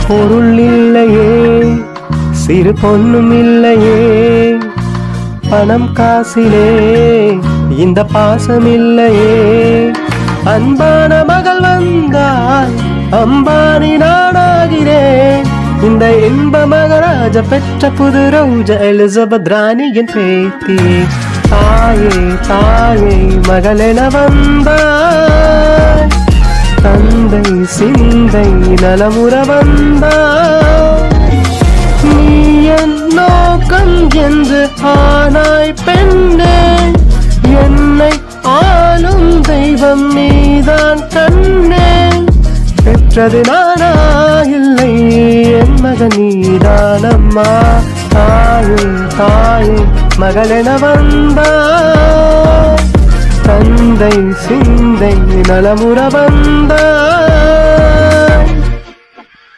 பொருள் இல்லையே, சிறு பொண்ணும் இல்லையே, பணம் காசிலே இந்த பாசம் இல்லையே. அன்பான மகள் வந்தால் அம்பானி நானாகிறேன். இந்த இன்ப மகராஜ பெற்ற புது ரோஜ எலிசபெத் ராணியின் பேத்தி. தாயே தாயே மகளென வந்தாய், தந்தை சிந்தை நலமுற வந்தாய். நீ என் நோக்கம் என்று ஆனாய் பெண்ணே, என்னை ஆளும் தெய்வம் நீதான் கண்ணே. பெற்றது நானா இல்லை, என் மகன் நீதானம்மா. தாயே தாயே மகளென வந்தாய், தந்தை சிந்தை நலமுற வந்தாய்.